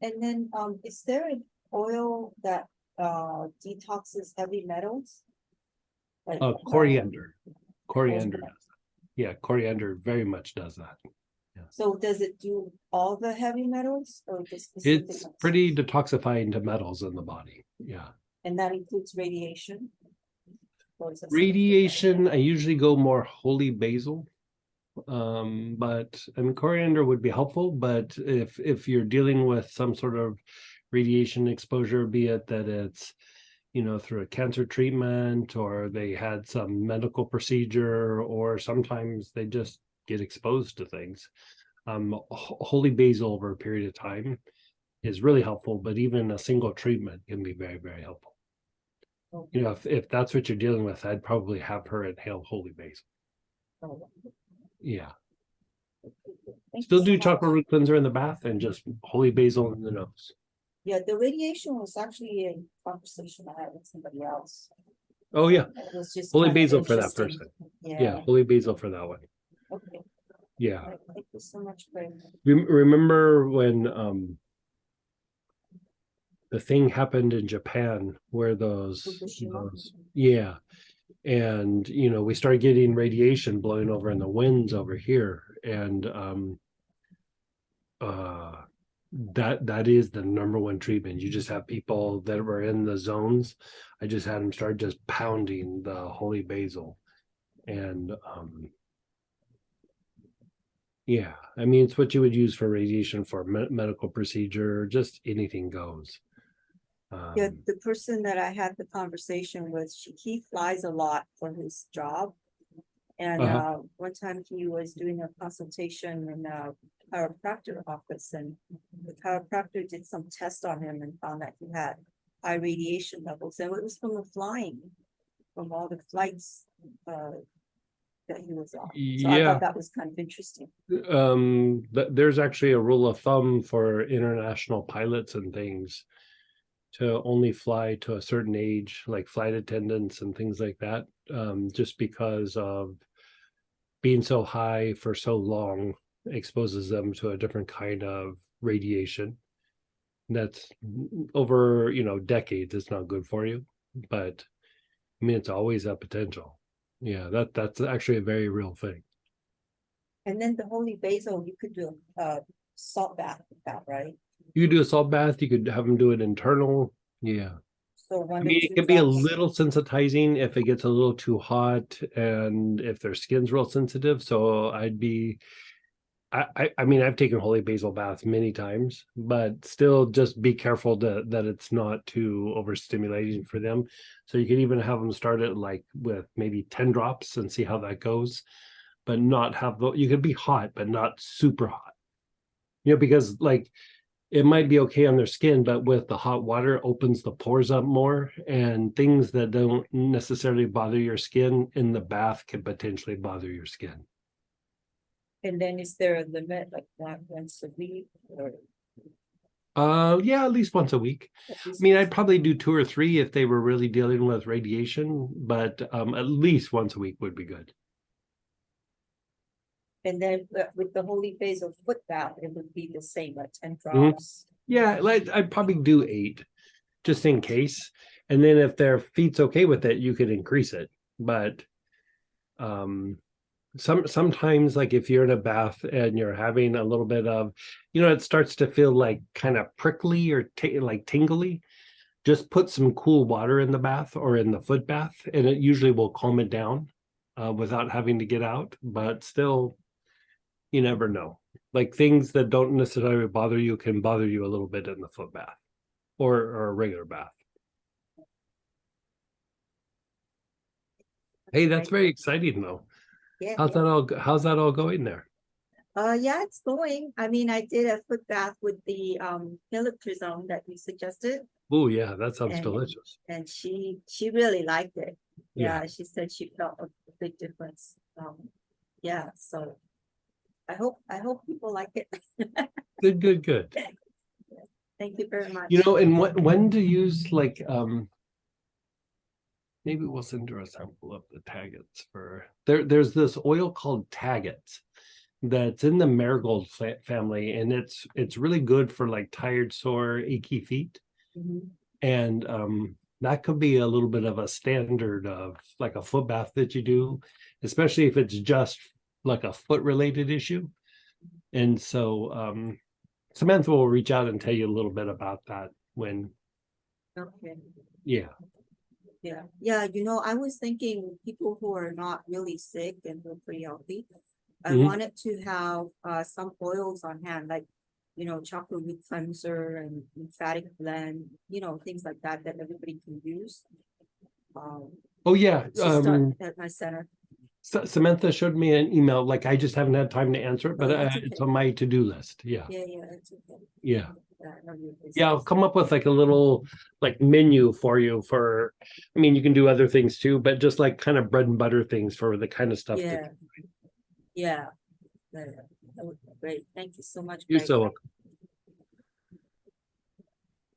And then, is there an oil that detoxes heavy metals? Like, Coriander. Coriander okay. does that. Yeah, coriander very much does that. So does it do all the heavy metals or just specific It's ones? pretty detoxifying to metals in the body. Yeah. And that includes radiation? Or is that something different? Radiation, I usually go more holy basil. But I mean coriander would be helpful, but if you're dealing with some sort of radiation exposure, be it that it's through a cancer treatment or they had some medical procedure or sometimes they just get exposed to things, holy basil over a period of time is really helpful, but even a single treatment can be very, very helpful. Okay. If that's what you're dealing with, I'd probably have her inhale holy basil. Oh, Yeah. thank you Still so do much. chocolate root cleanser in the bath and just holy basil in the nose. Yeah, the radiation was actually a conversation I had with somebody else. Oh yeah, It was just holy kind of basil for that interesting. person. Yeah, Yeah, holy basil for that one. okay. Yeah. All right, thank you so much for. Remember when the thing happened in Japan where Fukushima. yeah, and we started getting radiation blowing over in the winds over here, and uh that is the number one treatment. You just have people that were in the zones. I just had them start just pounding the holy basil, and yeah, I mean it's what you would use for radiation for medical procedure. Just anything goes. Yeah, the person that I had the conversation with, he flies a lot for his job. And Uh-huh. one time he was doing a consultation in a chiropractor office, and the chiropractor did some test on him and found that he had high radiation levels, and it was from the flying, from all the flights that he was on. So I Yeah, thought that was kind of interesting. there's actually a rule of thumb for international pilots and things to only fly to a certain age, like flight attendants and things like that, just because of being so high for so long exposes them to a different kind of radiation. That's over, decades. It's not good for you, but I mean, it's always a potential. Yeah, that's actually a very real thing. And then the holy basil, you could do a salt bath with that, right? You could do a salt bath. You could have them do it internal. Yeah. So I one to mean, it two can be a drops. little sensitizing if it gets a little too hot and if their skin's real sensitive. So I mean, I've taken holy basil baths many times, but still just be careful that it's not too overstimulating for them. So you could even have them start it like with maybe 10 drops and see how that goes, but not have you could be hot, but not super hot. Because like it might be okay on their skin, but with the hot water opens the pores up more, and things that don't necessarily bother your skin in the bath can potentially bother your skin. And then is there a limit, like once a week or Yeah, at least once a week. at I least? mean, I'd probably do 2 or 3 if they were really dealing with radiation, but at least once a week would be good. And then with the holy basil foot bath, it would be the same, like 10 Mhm. drops. Yeah, like I'd probably do 8 just in case. And then if their feet's okay with it, you could increase it. But um sometimes like if you're in a bath and you're having a little bit of, it starts to feel like kind of prickly or like tingly, just put some cool water in the bath or in the foot bath, and it usually will calm it down without having to get out. But still, you never know. Like things that don't necessarily bother you can bother you a little bit in the foot bath or a regular bath. Hey, that's very exciting though. Yeah, How's that all going there? yeah, it's going. I mean, I did a foot bath with the militarism that you suggested, Oh yeah, that sounds and delicious. she really liked it. Yeah. Yeah, she said she felt a big difference. Yeah, so I hope people like it. Good, good, good. Thank you very much. And when to use like maybe we'll send her a sample of the taggets for there's this oil called taggets. that's in the marigold family, and it's really good for like tired, sore, achy feet. Mhm. And that could be a little bit of a standard of like a foot bath that you do, especially if it's just like a foot related issue. And so Samantha will reach out and tell you a little bit about that when, Okay, yeah. yeah, I was thinking people who are not really sick and who are pretty healthy. I Mhm. wanted to have some oils on hand, like, chocolate root cleanser and lymphatic blend, things like that that everybody can use. Um, Oh yeah. to start at my center. Samantha showed me an email, like I just haven't had time to answer it, but That's it's okay. on my to-do list. Yeah. Yeah, it's okay. Yeah. I know you're busy. Yeah, I'll come up with like a little like menu for you for, I mean, you can do other things too, but just like kind of bread and butter things for the kind of stuff that Yeah, yeah, that would be great. Thank you so much, you're Greg. so welcome.